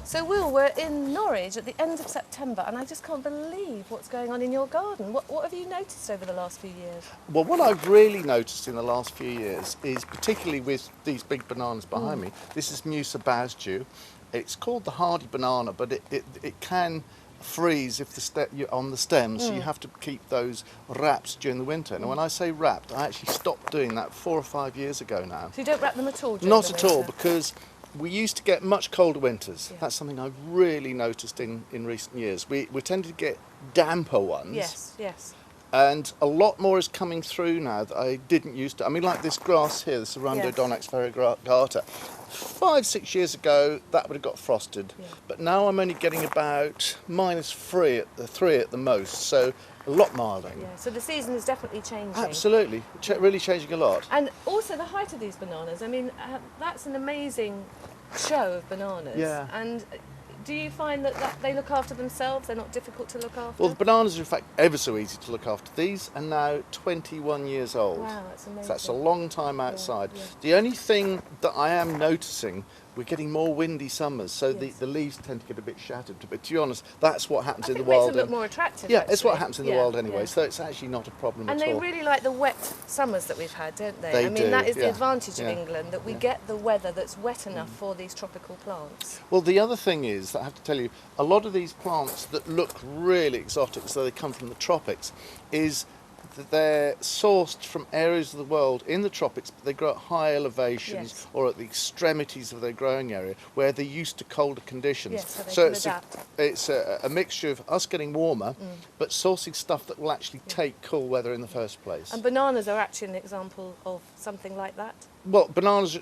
So Will, we're in Norwich at the end of September and I just can't believe what's going on in your garden. What have you noticed over the last few years? Well, what I've really noticed in the last few years is, particularly with these big bananas behind me, this is Musa Bazju. It's called the hardy banana, but it can freeze if on the stems, so you have to keep those wrapped during the winter. And when I say wrapped, I actually stopped doing that 4 or 5 years ago now. So you don't wrap them at all during Not the at all, winter? because we used to get much colder winters. Yeah. That's something I've really noticed in recent years. We tended to get damper ones. Yes, yes. And a lot more is coming through now that I didn't used to. I mean, like this grass here, this Arundodonax variegata. 5, 6 years ago, that would have got frosted. Yeah. But now I'm only getting about -3 at the most, so a lot milder. Yeah, so the season is definitely changing. Absolutely, really changing a lot. And also the height of these bananas. I mean, that's an amazing show of bananas. Yeah. And do you find that they look after themselves? They're not difficult to look after? Well, the bananas are in fact ever so easy to look after. These are now 21 years old. Wow, that's amazing. So that's a long time outside. yeah. The only thing that I am noticing, we're getting more windy summers, so Yes. the leaves tend to get a bit shattered. But to be honest, that's what happens I in think the it wild. makes them look more attractive. Yeah, it's what actually. happens in the Yeah, wild anyway, yeah. so it's actually not a problem And at they all. really like the wet summers that we've had, don't they? They I mean, do, that is the yeah. advantage of Yeah. England, that we Yeah. get the weather that's wet enough for these tropical plants. Well, the other thing is that I have to tell you, a lot of these plants that look really exotic, so they come from the tropics, is that they're sourced from areas of the world in the tropics, but they grow at high elevations Yes. or at the extremities of their growing area where they're used to colder conditions. Yes, so they can it's adapt. it's a mixture of us getting warmer, but sourcing stuff that will actually take cool weather in the first place. And bananas are actually an example of something like that. Well, bananas,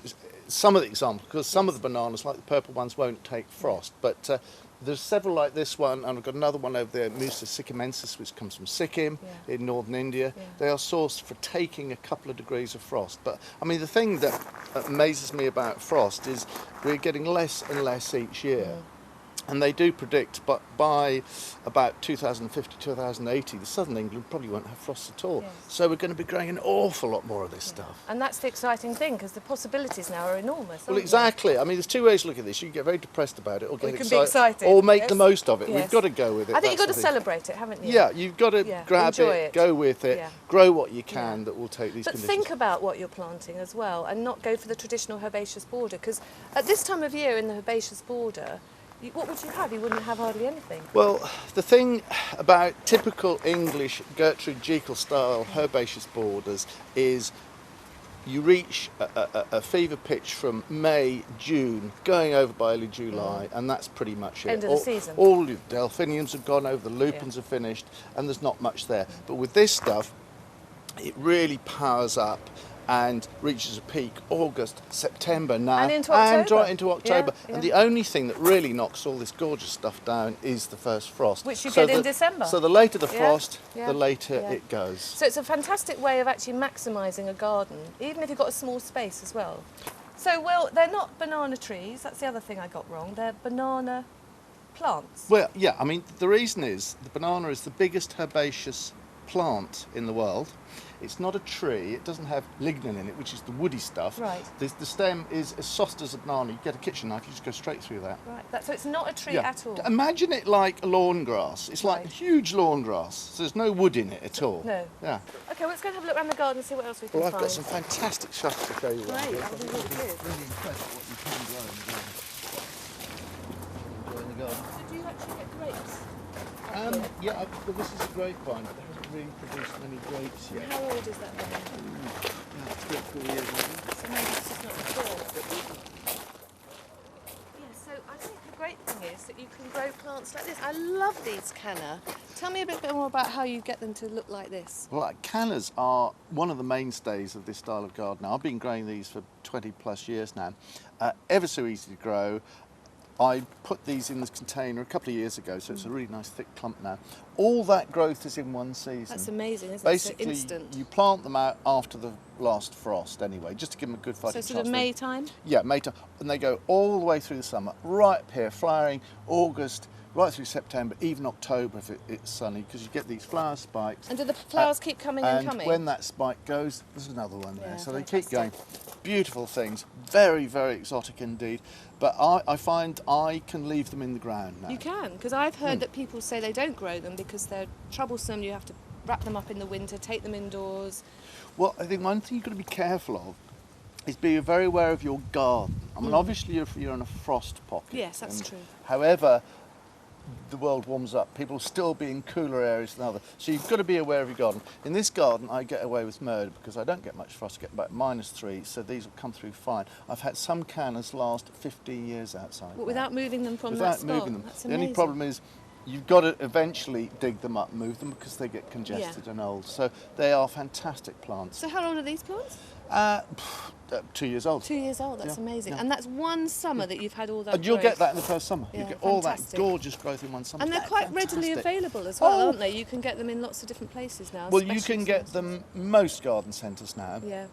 some of the examples, because some of the bananas, like the purple ones, won't take frost, but there's several like this one, and I've got another one over there, Musa sikkimensis, which comes from Sikkim in northern India. Yeah. They are sourced for taking a couple of degrees of frost. But, I mean, the thing that amazes me about frost is we're getting less and less each year. And they do predict, but by about 2050, 2080, the southern England probably won't have frost at all. Yes. So we're going to be growing an awful lot more of this stuff. And that's the exciting thing, because the possibilities now are enormous. Well, aren't exactly. I mean, there's two ways to look at this. You can get very depressed about it, or get you can be excited, or make yes. the most of it. Yes. We've got to go with it. I think you've got to That's the thing. celebrate it, haven't you? Yeah, you've got to Yeah, grab enjoy it, it. go with it, Yeah. grow what you can Yeah. that will take these But conditions. think about what you're planting as well, and not go for the traditional herbaceous border, because at this time of year in the herbaceous border, what would you have? You wouldn't have hardly anything. Well, the thing about typical English Gertrude Jekyll style herbaceous borders is you reach a fever pitch from May, June, going over by early July, and that's pretty much it. End of the season. All the delphiniums have gone over, the lupins are finished, and there's not much there. But with this stuff, it really powers up and reaches a peak August, September now, And into October. right into October. Yeah, And yeah. the only thing that really knocks all this gorgeous stuff down is the first frost. Which you get in December. So the later the Yeah, frost, yeah, the later yeah. it goes. So it's a fantastic way of actually maximising a garden, even if you've got a small space as well. So, Will, they're not banana trees, that's the other thing I got wrong, they're banana plants. Well, yeah, I mean, the reason is the banana is the biggest herbaceous plant in the world. It's not a tree, it doesn't have lignin in it, which is the woody stuff. Right. The stem is as soft as a banana. You get a kitchen knife, you just go straight through that. Right, so it's not a tree at all? Imagine it like a lawn grass. It's like Right. a huge lawn grass, so there's no wood in it at all. No. Yeah. Okay, well, let's go and have a look around the garden and see what else we can Well, I've find. got some fantastic shots to show you. Great, around here. that would be really good. Really impressed with what you can grow in the garden. Enjoying the garden. So do you actually get grapes? Yeah, well, this is a grapevine, but it hasn't really produced many grapes yet. How old is that one? Yeah, 3 or 4 years old. So maybe it's just not mature. Yeah, so I think the great thing is that you can grow plants like this. I love these canna. Tell me a bit more about how you get them to look like this. Well, cannas are one of the mainstays of this style of gardening. I've been growing these for 20 plus years now. Ever so easy to grow. I put these in this container a couple of years ago, so it's a really nice thick clump now. All that growth is in one season. That's amazing, isn't Basically, it? So instant. you plant them out after the last frost anyway, just to give them a good fighting So chance. sort of May time? Yeah, May time. And they go all the way through the summer, right up here, flowering August right through September, even October if it's sunny, because you get these flower spikes. And do the flowers keep coming and And coming? when that spike goes, there's another one there. Yeah, So they keep fantastic. going. Beautiful things, very, very exotic indeed. But I find I can leave them in the ground now. You can, because I've heard that people say they don't grow them because they're troublesome. You have to wrap them up in the winter, take them indoors. Well, I think one thing you've got to be careful of is be very aware of your garden. I mean, obviously you're in a frost pocket. Yes, that's and true. However, the world warms up. People will still be in cooler areas than others. So you've got to be aware of your garden. In this garden, I get away with murder because I don't get much frost. I get about -3, so these will come through fine. I've had some cannas last 15 years outside. But without moving them from that Without spot. moving them. That's The only amazing. problem is you've got to eventually dig them up, move them because they get congested and old. So they are fantastic plants. So how old are these plants? 2 years old. 2 years old. That's Yeah, amazing. yeah. And that's one summer that you've had all that. And you'll growth. get that in the first summer. Yeah, you get all that fantastic. gorgeous growth in one summer. And they're That's quite readily fantastic. available as well, Oh. aren't they? You can get them in lots of different places now. Well, you special can get services. them most garden centres now. Yeah.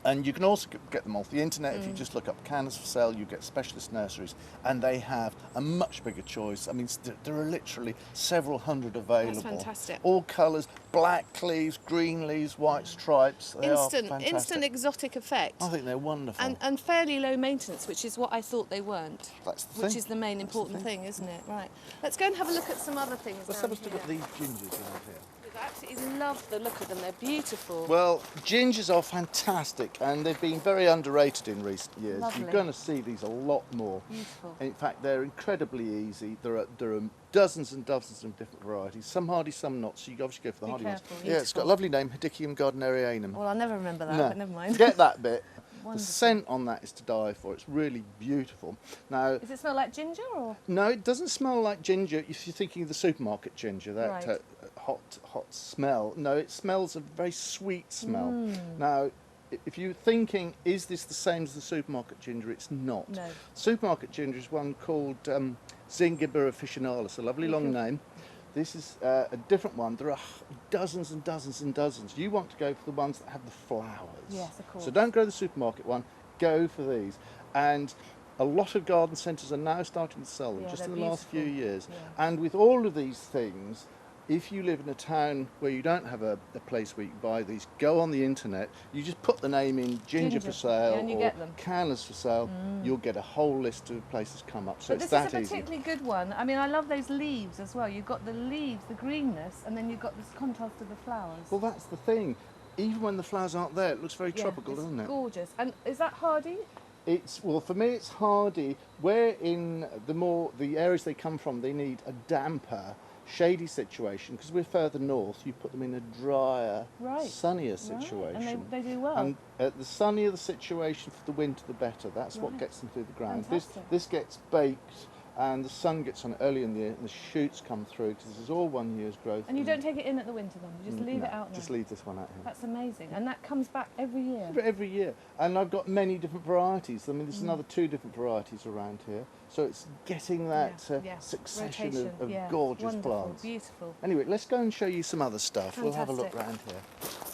And you can also get them off the internet. If you just look up cannas for sale, you get specialist nurseries, and they have a much bigger choice. I mean, there are literally several hundred available. fantastic. All colours, black leaves, green leaves, white stripes. They are fantastic. Instant exotic effect. I think they're wonderful. And fairly low maintenance, which is what I thought they weren't. That's the Which thing. is the main important thing, isn't it? Right. Let's go and have a look at some other things. Let's down have a look at here. these gingers around here. I absolutely love the look of them. They're beautiful. Well, gingers are fantastic, and they've been very underrated in recent years. Lovely. You're going to see these a lot more. Beautiful. In fact, they're incredibly easy. There are dozens and dozens of different varieties. Some hardy, some not. So you obviously go for the Be hardy careful, ones. Yeah, it's got a beautiful. lovely name, Hedychium gardnerianum. Well, I'll never remember that, No, but never mind. forget that bit. The Wonderful. scent on that is to die for. It's really beautiful. Now, Does it smell like ginger or? no, it doesn't smell like ginger. If you're thinking of the supermarket ginger, that Right. hot smell. No, it smells a very sweet smell. Mm. Now, if you're thinking, is this the same as the supermarket ginger? It's not. No. Supermarket ginger is one called Zingiber officinalis, a lovely long name. This is a different one. There are dozens and dozens and dozens. You want to go for the ones that have the flowers. Yes, of course. So don't go to the supermarket one, go for these. And a lot of garden centres are now starting to sell them, Yeah, just they're in the last few beautiful. years. Yeah. And with all of these things, if you live in a town where you don't have a place where you can buy these, go on the internet, you just put the name in ginger for Ginger, sale yeah, and you or get them. cannas for sale, you'll get a whole list of places come up. So But it's this is that a easy. particularly good one. I mean, I love those leaves as well. You've got the leaves, the greenness, and then you've got this contrast of the flowers. Well, that's the thing. Even when the flowers aren't there, it looks very Yeah, tropical, it's doesn't it? gorgeous. And is that hardy? Well, for me, it's hardy. Where in the areas they come from, they need a damper, shady situation. Because we're further north, you put them in a drier, Right. sunnier Right, situation. and they do well. And the sunnier the situation for the winter, the better. That's what Right. gets them through the ground. Fantastic. This gets baked, and the sun gets on it early in the year, and the shoots come through because this is all 1 year's growth. And you don't take it in at the winter then? You just leave No, it out now? Just leave this one out here. That's amazing. And that comes back every year? Every year, and I've got many different varieties. I mean, there's another 2 different varieties around here, so it's getting that Yeah, succession rotation, of yeah. gorgeous Wonderful, plants. beautiful. Anyway, let's go and show you some other stuff. We'll have a look Fantastic. around here.